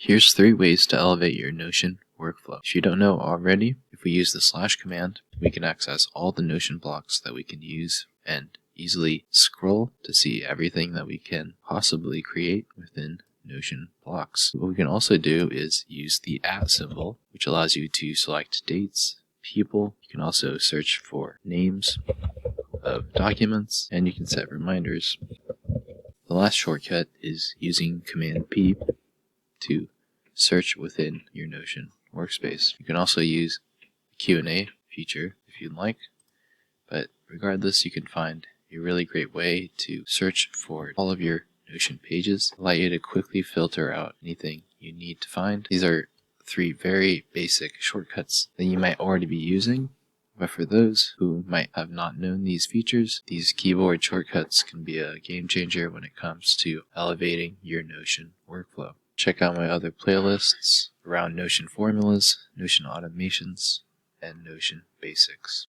Here's 3 ways to elevate your Notion workflow. If you don't know already, if we use the / command, we can access all the Notion blocks that we can use and easily scroll to see everything that we can possibly create within Notion blocks. What we can also do is use the @ symbol, which allows you to select dates, people. You can also search for names of documents, and you can set reminders. The last shortcut is using Command P to search within your Notion workspace. You can also use the Q&A feature if you'd like, but regardless, you can find a really great way to search for all of your Notion pages, allow you to quickly filter out anything you need to find. These are 3 very basic shortcuts that you might already be using, but for those who might have not known these features, these keyboard shortcuts can be a game changer when it comes to elevating your Notion workflow. Check out my other playlists around Notion formulas, Notion automations, and Notion basics.